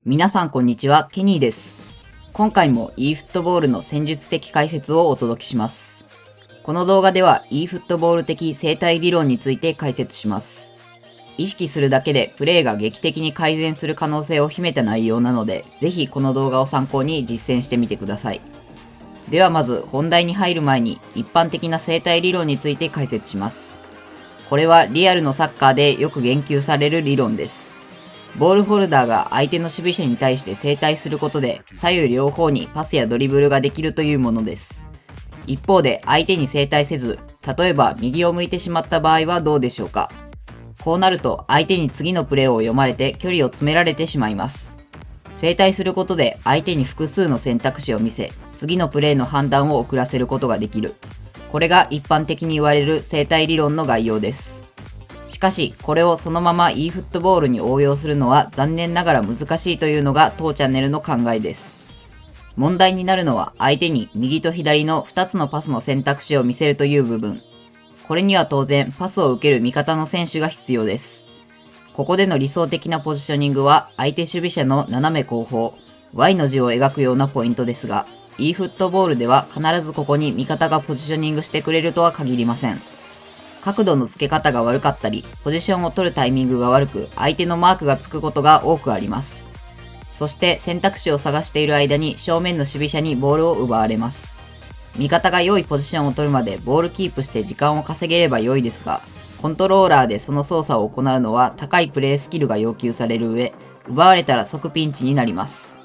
皆さんこんにちは、ケニーです。今回も e フットボールの戦術的解説をお届けします。この動画では e フットボール的生態理論について解説します。意識するだけでプレーが劇的に改善する可能性を秘めた内容なので、ぜひこの動画を参考に実践してみてください。ではまず本題に入る前に一般的な生態理論について解説します。これはリアルのサッカーでよく言及される理論です。ボールホルダーが相手の守備者に対して正対することで左右両方にパスやドリブルができるというものです。一方で相手に正対せず、例えば右を向いてしまった場合はどうでしょうか。こうなると相手に次のプレーを読まれて距離を詰められてしまいます。正対することで相手に複数の選択肢を見せ、次のプレーの判断を遅らせることができる。これが一般的に言われる生態理論の概要です。しかし、これをそのまま e フットボールに応用するのは残念ながら難しいというのが当チャンネルの考えです。問題になるのは相手に右と左の2つのパスの選択肢を見せるという部分。これには当然パスを受ける味方の選手が必要です。ここでの理想的なポジショニングは相手守備者の斜め後方、Y の字を描くようなポイントですが、e フットボールでは必ずここに味方がポジショニングしてくれるとは限りません。角度の付け方が悪かったり、ポジションを取るタイミングが悪く、相手のマークがつくことが多くあります。そして選択肢を探している間に正面の守備者にボールを奪われます。味方が良いポジションを取るまでボールキープして時間を稼げれば良いですが、コントローラーでその操作を行うのは高いプレースキルが要求される上、奪われたら即ピンチになります。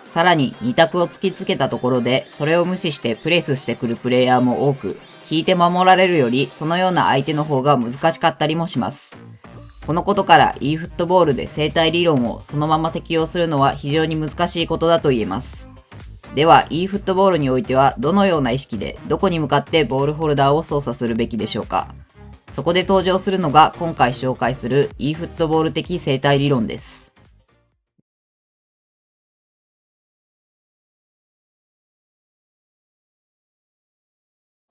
さらに2択を突きつけたところで、それを無視してプレスしてくるプレイヤーも多く、引いて守られるよりそのような相手の方が難しかったりもします。このことから e フットボールで生態理論をそのまま適用するのは非常に難しいことだと言えます。では e フットボールにおいてはどのような意識でどこに向かってボールホルダーを操作するべきでしょうか。そこで登場するのが今回紹介する e フットボール的生態理論です。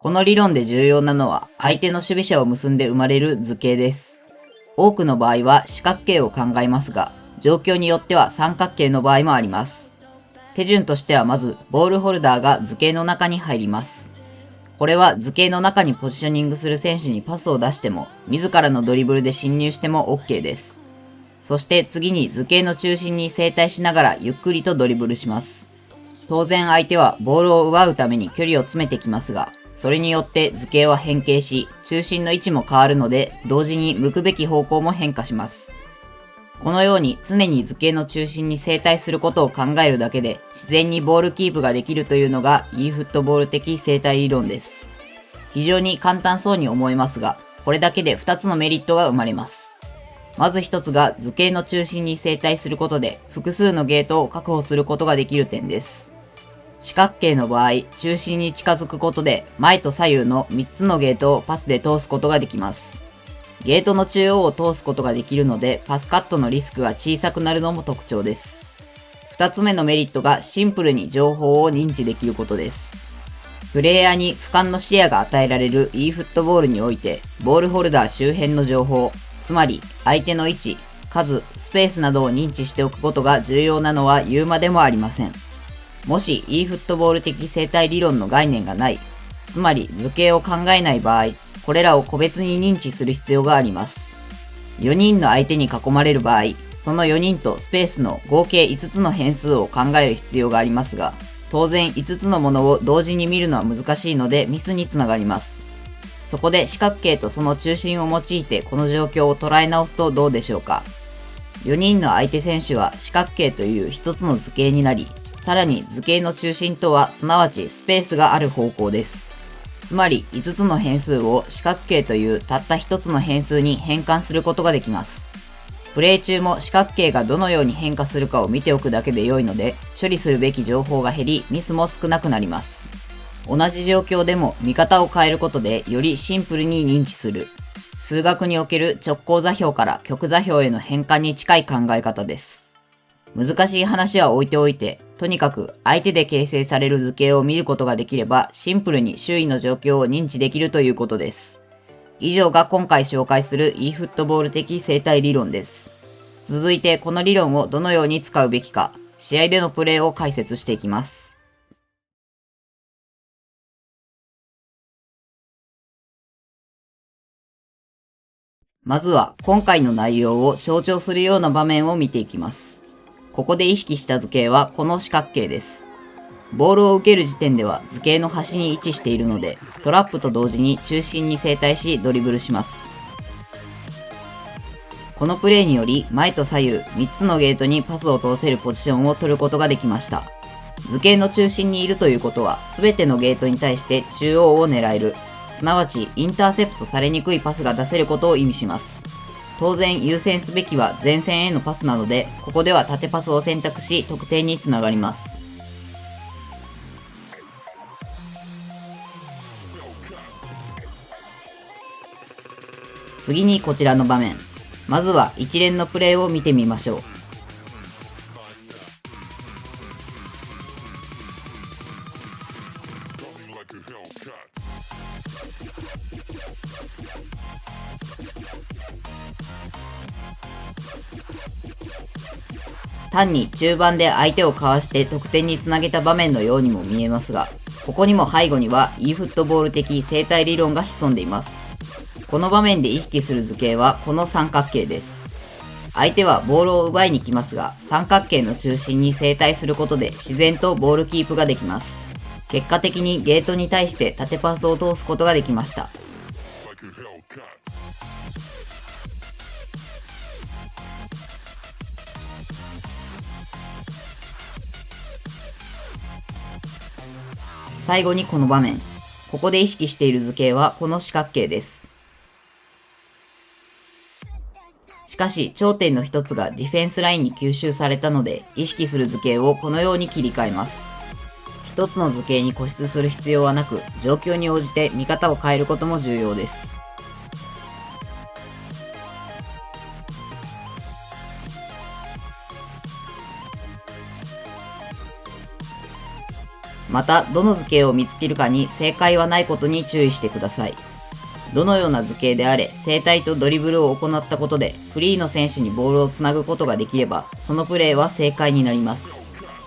この理論で重要なのは相手の守備者を結んで生まれる図形です。多くの場合は四角形を考えますが、状況によっては三角形の場合もあります。手順としてはまずボールホルダーが図形の中に入ります。これは図形の中にポジショニングする選手にパスを出しても、自らのドリブルで侵入しても OK です。そして次に図形の中心に正対しながらゆっくりとドリブルします。当然相手はボールを奪うために距離を詰めてきますが、それによって図形は変形し、中心の位置も変わるので、同時に向くべき方向も変化します。このように常に図形の中心に正対することを考えるだけで、自然にボールキープができるというのが e フットボール的生態理論です。非常に簡単そうに思えますが、これだけで2つのメリットが生まれます。まず1つが図形の中心に正対することで、複数のゲートを確保することができる点です。四角形の場合、中心に近づくことで前と左右の3つのゲートをパスで通すことができます。ゲートの中央を通すことができるのでパスカットのリスクが小さくなるのも特徴です。2つ目のメリットがシンプルに情報を認知できることです。プレイヤーに俯瞰の視野が与えられる e フットボールにおいて、ボールホルダー周辺の情報、つまり相手の位置、数、スペースなどを認知しておくことが重要なのは言うまでもありません。もし e フットボール的生態理論の概念がない、つまり図形を考えない場合、これらを個別に認知する必要があります。4人の相手に囲まれる場合、その4人とスペースの合計5つの変数を考える必要がありますが、当然5つのものを同時に見るのは難しいのでミスにつながります。そこで四角形とその中心を用いてこの状況を捉え直すとどうでしょうか。4人の相手選手は四角形という一つの図形になり、さらに図形の中心とはすなわちスペースがある方向です。つまり5つの変数を四角形というたった1つの変数に変換することができます。プレイ中も四角形がどのように変化するかを見ておくだけで良いので、処理するべき情報が減りミスも少なくなります。同じ状況でも見方を変えることでよりシンプルに認知する。数学における直行座標から極座標への変換に近い考え方です。難しい話は置いておいて、とにかく相手で形成される図形を見ることができればシンプルに周囲の状況を認知できるということです。以上が今回紹介する e フットボール的生態理論です。続いてこの理論をどのように使うべきか、試合でのプレーを解説していきます。まずは今回の内容を象徴するような場面を見ていきます。ここで意識した図形はこの四角形です。ボールを受ける時点では図形の端に位置しているので、トラップと同時に中心に正対しドリブルします。このプレーにより前と左右3つのゲートにパスを通せるポジションを取ることができました。図形の中心にいるということは全てのゲートに対して中央を狙える。すなわちインターセプトされにくいパスが出せることを意味します。当然優先すべきは前線へのパスなので、ここでは縦パスを選択し得点につながります。次にこちらの場面。まずは一連のプレーを見てみましょう。単に中盤で相手をかわして得点につなげた場面のようにも見えますが、ここにも背後には e フットボール的生態理論が潜んでいます。この場面で意識する図形はこの三角形です。相手はボールを奪いに来ますが、三角形の中心に正対することで自然とボールキープができます。結果的にゲートに対して縦パスを通すことができました。最後にこの場面。ここで意識している図形はこの四角形です。しかし頂点の一つがディフェンスラインに吸収されたので、意識する図形をこのように切り替えます。一つの図形に固執する必要はなく、状況に応じて見方を変えることも重要です。また、どの図形を見つけるかに正解はないことに注意してください。どのような図形であれ、正対とドリブルを行ったことで、フリーの選手にボールをつなぐことができれば、そのプレーは正解になります。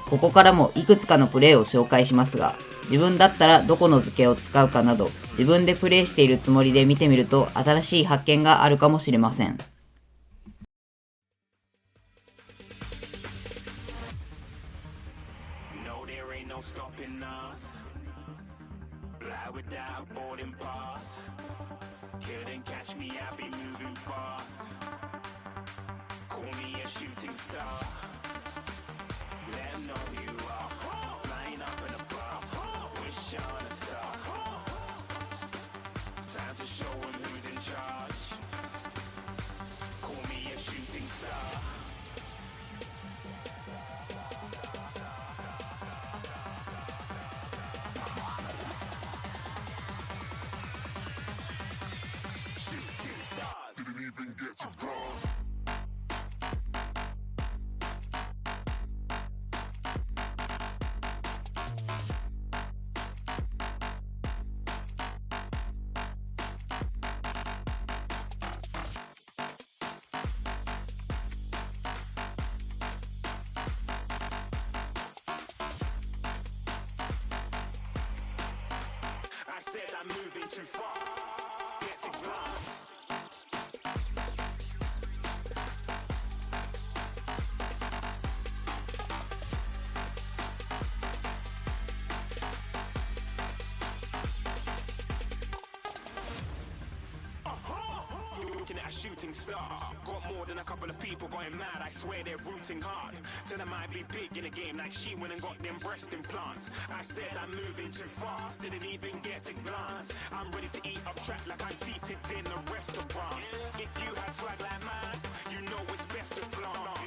ここからもいくつかのプレーを紹介しますが、自分だったらどこの図形を使うかなど、自分でプレーしているつもりで見てみると、新しい発見があるかもしれません。Looking at a shooting star. Got more than a couple of people going mad. I swear they're rooting hard. Tell them I'd be big in the game like she went and got them breast implants. I said I'm moving too fast, didn't even get a glance. I'm ready to eat up track like I'm seated in a restaurant. If you had swag like mine, you know it's best to flaunt.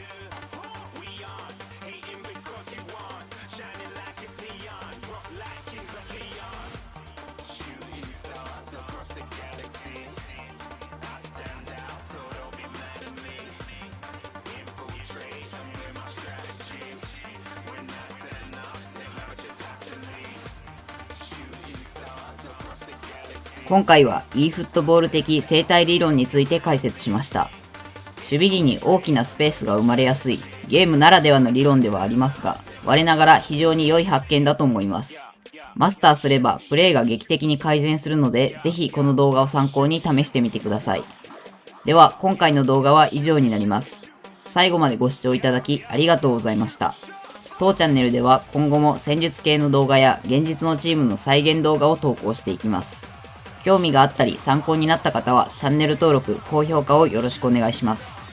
We aren't hating because you aren't shining like it's neon. Rock like kings of Leon. Shooting stars across the galaxy. I stand out, so don't be mad at me. Infiltrate, I'm with my strategy. When I turn up, then I just have to leave. Shooting stars across the galaxy. 今回は e フットボール的生態理論について解説しました。守備時に大きなスペースが生まれやすいゲームならではの理論ではありますが、我ながら非常に良い発見だと思います。マスターすればプレイが劇的に改善するので、ぜひこの動画を参考に試してみてください。では今回の動画は以上になります。最後までご視聴いただきありがとうございました。当チャンネルでは今後も戦術系の動画や現実のチームの再現動画を投稿していきます。興味があったり参考になった方はチャンネル登録、高評価をよろしくお願いします。